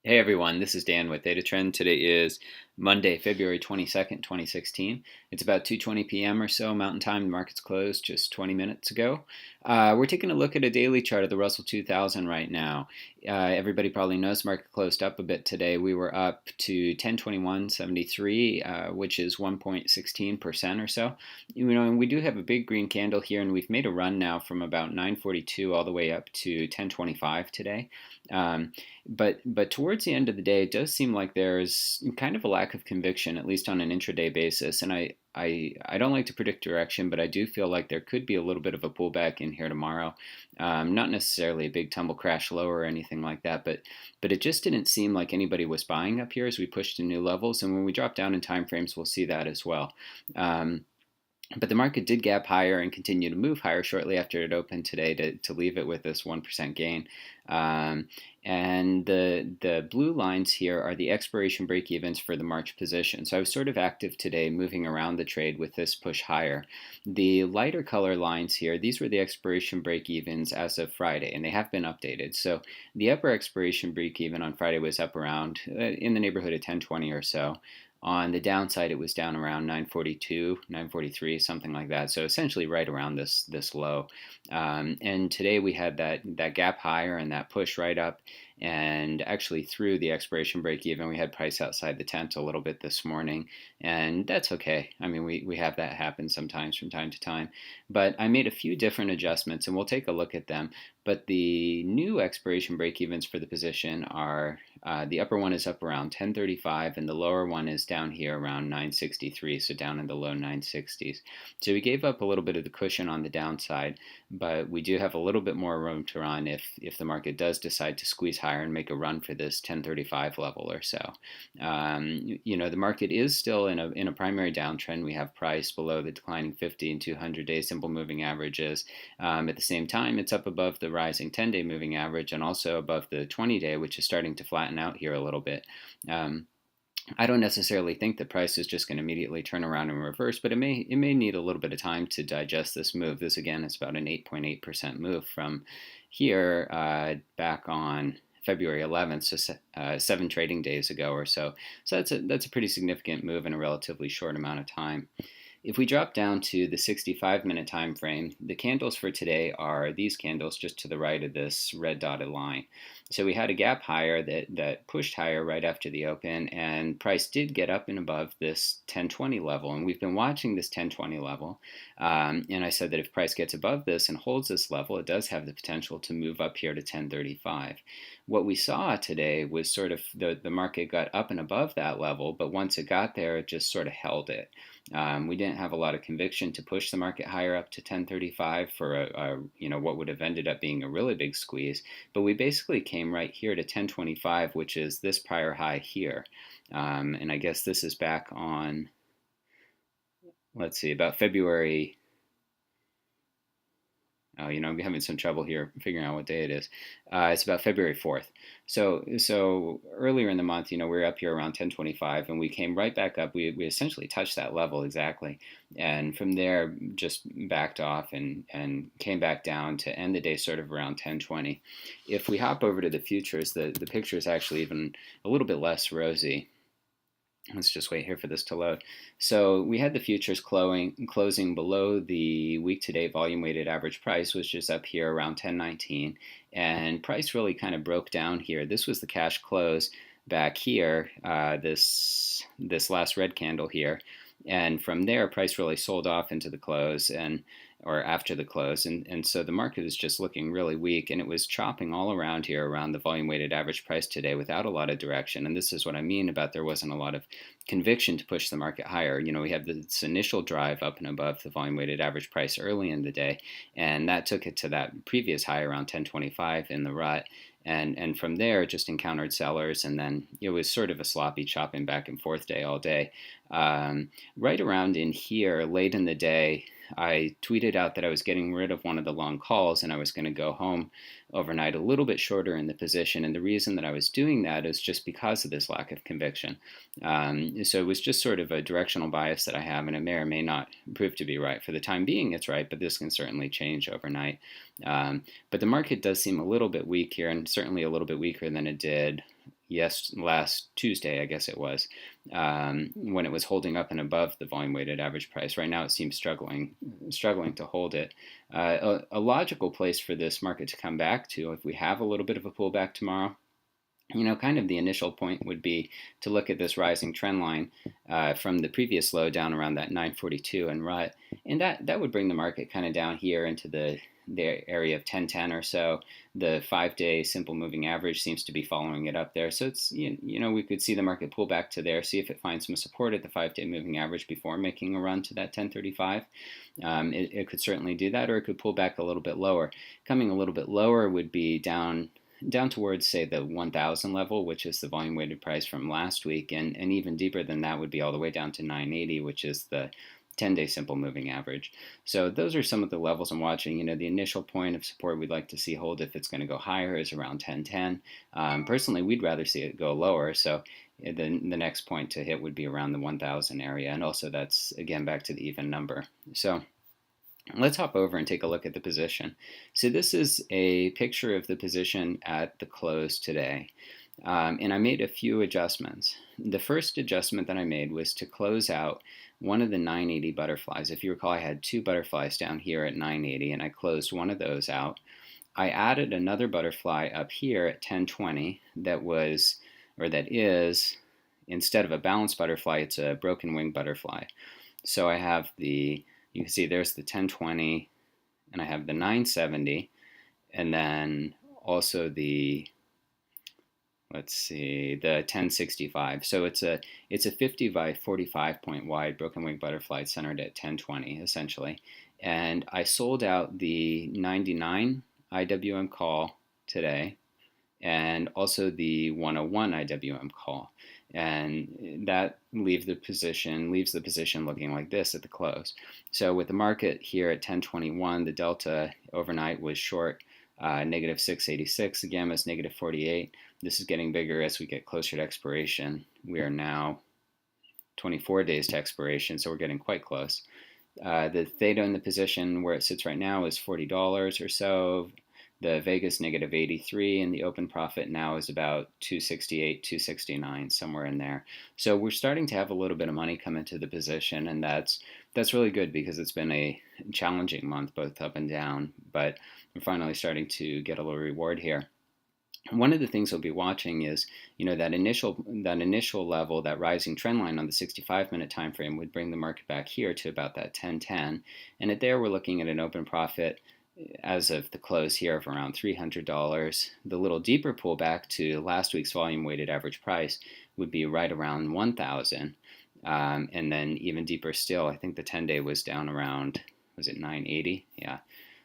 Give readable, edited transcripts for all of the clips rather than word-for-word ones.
Hey everyone, this is Dan with Data Trend. Today is Monday, February 22nd, 2016. It's about 2:20 p.m. or so Mountain Time. The market's closed just 20 minutes ago. We're taking a look at a daily chart of the Russell 2000 right now. Everybody probably knows the market closed up a bit today. We were up to 1021.73, which is 1.16% or so. And we do have a big green candle here, and we've made a run now from about 942 all the way up to 1025 today. But towards the end of the day, it does seem like there's kind of a lack of conviction, at least on an intraday basis. And I don't like to predict direction, but I do feel like there could be a little bit of a pullback in here tomorrow. Not necessarily a big tumble crash lower or anything like that, but it just didn't seem like anybody was buying up here as we pushed to new levels. And when we drop down in time frames, we'll see that as well. But the market did gap higher and continue to move higher shortly after it opened today to leave it with this 1% gain. And the blue lines here are the expiration break-evens for the March position. So I was sort of active today moving around the trade with this push higher. The lighter color lines here, these were the expiration break-evens as of Friday, and they have been updated. So the upper expiration break-even on Friday was up around in the neighborhood of 1020 or so. On the downside, it was down around 942, 943, something like that. So essentially right around this low. And today we had that gap higher and that push right up, and actually through the expiration break even. We had price outside the tent a little bit this morning, and that's okay. I mean, we have that happen sometimes from time to time. But I made a few different adjustments, and we'll take a look at them. But the new expiration break evens for the position are the upper one is up around 1035, and the lower one is down here around 963, so down in the low 960s. So we gave up a little bit of the cushion on the downside, but we do have a little bit more room to run if the market does decide to squeeze higher and make a run for this 1035 level or so. The market is still in a primary downtrend. We have price below the declining 50 and 200-day simple moving averages. At the same time, it's up above the rising 10-day moving average and also above the 20-day, which is starting to flatten out here a little bit. I don't necessarily think the price is just going to immediately turn around and reverse, but it may need a little bit of time to digest this move. This again is about an 8.8% move from here back on February 11th, so 7 trading days ago or so. So that's a pretty significant move in a relatively short amount of time. If we drop down to the 65-minute time frame, the candles for today are these candles just to the right of this red dotted line. So we had a gap higher that pushed higher right after the open, and price did get up and above this 1020 level. And we've been watching this 1020 level. And I said that if price gets above this and holds this level, it does have the potential to move up here to 1035. What we saw today was sort of the market got up and above that level, but once it got there, it just sort of held it. We didn't have a lot of conviction to push the market higher up to 1035 for what would have ended up being a really big squeeze, but we basically came right here to 1025, which is this prior high here. And I guess this is back on, let's see, about February. I'm having some trouble here figuring out what day it is. It's about February 4th. So earlier in the month, we were up here around 1025, and we came right back up. We essentially touched that level exactly, and from there just backed off and came back down to end the day sort of around 1020. If we hop over to the futures, the picture is actually even a little bit less rosy. Let's just wait here for this to load. So we had the futures closing below the week-to-date volume-weighted average price, which is up here around 1019. And price really kind of broke down here. This was the cash close back here, this last red candle here. And from there, price really sold off into the close or after the close. And so the market is just looking really weak, and it was chopping all around here around the volume weighted average price today without a lot of direction. And this is what I mean about there wasn't a lot of conviction to push the market higher. We have this initial drive up and above the volume weighted average price early in the day, and that took it to that previous high around 1025 in the RUT. And from there, it just encountered sellers, and then it was sort of a sloppy chopping back and forth day all day. Right around in here, late in the day, I tweeted out that I was getting rid of one of the long calls and I was going to go home overnight a little bit shorter in the position. And the reason that I was doing that is just because of this lack of conviction. So it was just sort of a directional bias that I have, and it may or may not prove to be right. For the time being, it's right, but this can certainly change overnight. But the market does seem a little bit weak here, and certainly a little bit weaker than it did last Tuesday, I guess it was, when it was holding up and above the volume weighted average price. Right now, it seems struggling to hold it. A logical place for this market to come back to, if we have a little bit of a pullback tomorrow, kind of the initial point would be to look at this rising trend line from the previous low down around that 942 and RUT, and that would bring the market kind of down here into the area of 1010 or so. The 5-day simple moving average seems to be following it up there, so it's we could see the market pull back to there, see if it finds some support at the 5-day moving average before making a run to that 1035. It could certainly do that, or it could pull back a little bit lower. Coming a little bit lower would be down towards, say, the 1,000 level, which is the volume weighted price from last week, and even deeper than that would be all the way down to 980, which is the 10-day simple moving average. So those are some of the levels I'm watching. The initial point of support we'd like to see hold if it's going to go higher is around 1010. Personally, we'd rather see it go lower, so the next point to hit would be around the 1,000 area, and also that's, again, back to the even number. So let's hop over and take a look at the position. So this is a picture of the position at the close today. And I made a few adjustments. The first adjustment that I made was to close out one of the 980 butterflies. If you recall, I had two butterflies down here at 980, and I closed one of those out. I added another butterfly up here at 1020 that is, instead of a balanced butterfly, it's a broken wing butterfly. So I have you can see there's the 1020, and I have the 970, and then also the 1065. So it's a 50 by 45 point wide broken wing butterfly centered at 1020 essentially. And I sold out the 99 IWM call today, and also the 101 IWM call, and that leaves the position looking like this at the close. So with the market here at 1021, the delta overnight was short negative 686. The gamma is negative 48. This is getting bigger as we get closer to expiration. We are now 24 days to expiration, so we're getting quite close. The theta in the position where it sits right now is $40 or so. The Vegas negative 83, and the open profit now is about 268, 269, somewhere in there. So we're starting to have a little bit of money come into the position, and that's really good because it's been a challenging month, both up and down, but we're finally starting to get a little reward here. One of the things we'll be watching is, that initial level, that rising trend line on the 65-minute time frame would bring the market back here to about that 1010, and at there we're looking at an open profit as of the close here of around $300. The little deeper pullback to last week's volume weighted average price would be right around 1,000, and then even deeper still, I think the 10-day was down around, was it 980? Yeah.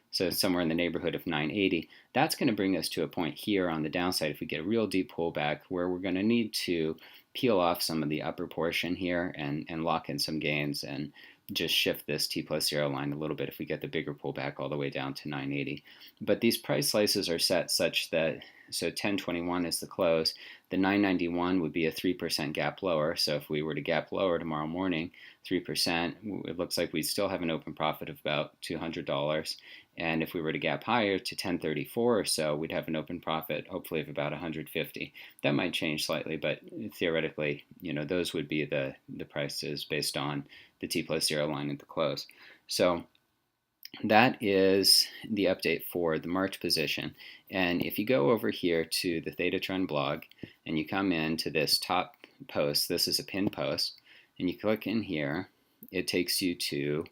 So somewhere in the neighborhood of 980. That's going to bring us to a point here on the downside if we get a real deep pullback where we're going to need to peel off some of the upper portion here and lock in some gains and just shift this T+0 line a little bit if we get the bigger pullback all the way down to 980. But these price slices are set such that, so 1021 is the close. The 991 would be a 3% gap lower. So if we were to gap lower tomorrow morning, 3%, it looks like we'd still have an open profit of about $200. And if we were to gap higher to 1034 or so, we'd have an open profit hopefully of about 150. That might change slightly, but theoretically, those would be the prices based on the T+0 line at the close. So that is the update for the March position. And if you go over here to the Theta Trend blog and you come into this top post, this is a pinned post, and you click in here, it takes you to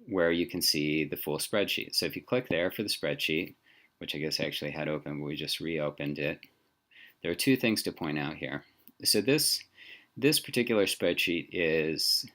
where you can see the full spreadsheet. So if you click there for the spreadsheet, which I guess I actually had open, but we just reopened it, there are two things to point out here. So this particular spreadsheet is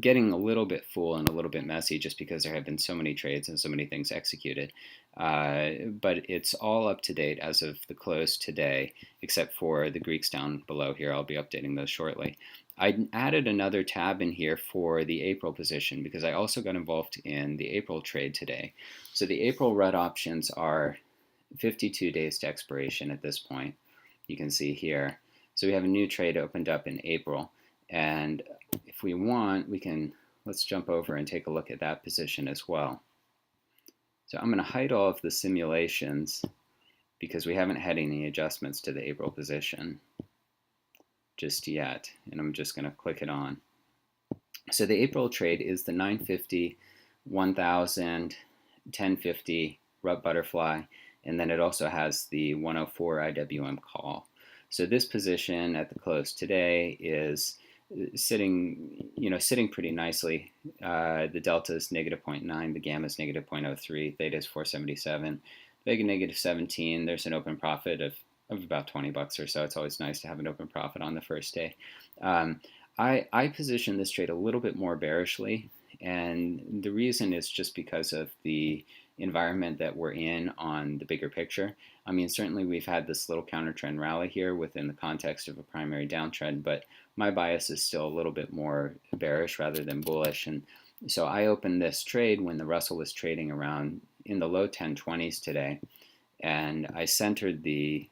getting a little bit full and a little bit messy just because there have been so many trades and so many things executed. But it's all up to date as of the close today, except for the Greeks down below here. I'll be updating those shortly. I added another tab in here for the April position because I also got involved in the April trade today. So the April RUT options are 52 days to expiration at this point. You can see here. So we have a new trade opened up in April. And if we want, let's jump over and take a look at that position as well. So I'm going to hide all of the simulations because we haven't had any adjustments to the April position just yet. And I'm just going to click it on. So the April trade is the 950, 1000, 1050 RUT butterfly, and then it also has the 104 IWM call. So this position at the close today is sitting pretty nicely. The delta is negative 0.9, the gamma is negative 0.03, theta is 477, vega negative 17. There's an open profit of about 20 bucks or so. It's always nice to have an open profit on the first day. I position this trade a little bit more bearishly, and the reason is just because of the environment that we're in on the bigger picture. I mean, certainly we've had this little counter trend rally here within the context of a primary downtrend, but my bias is still a little bit more bearish rather than bullish. And so I opened this trade when the Russell was trading around in the low 1020s today, and I centered the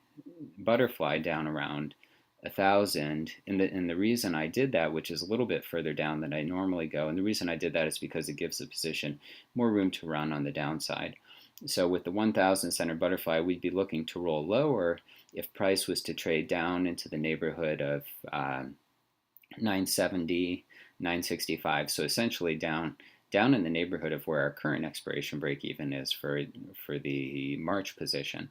butterfly down around 1,000, and the reason I did that, which is a little bit further down than I normally go, and the reason I did that is because it gives the position more room to run on the downside. So with the 1,000 centered butterfly, we'd be looking to roll lower if price was to trade down into the neighborhood of 970, 965. So essentially down in the neighborhood of where our current expiration break even is for the March position.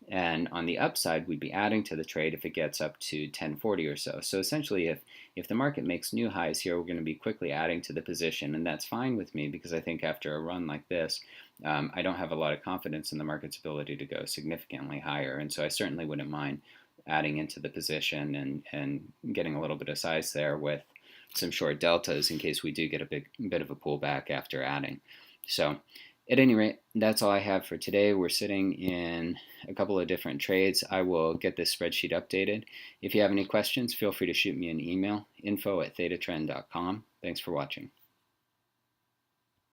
And on the upside, we'd be adding to the trade if it gets up to 1040 or so. So essentially, if the market makes new highs here, we're going to be quickly adding to the position, and that's fine with me because I think after a run like this, I don't have a lot of confidence in the market's ability to go significantly higher, and so I certainly wouldn't mind adding into the position and getting a little bit of size there with some short deltas in case we do get a bit of a pullback after adding. So at any rate, that's all I have for today. We're sitting in a couple of different trades. I will get this spreadsheet updated. If you have any questions, feel free to shoot me an email, info@thetatrend.com. Thanks for watching.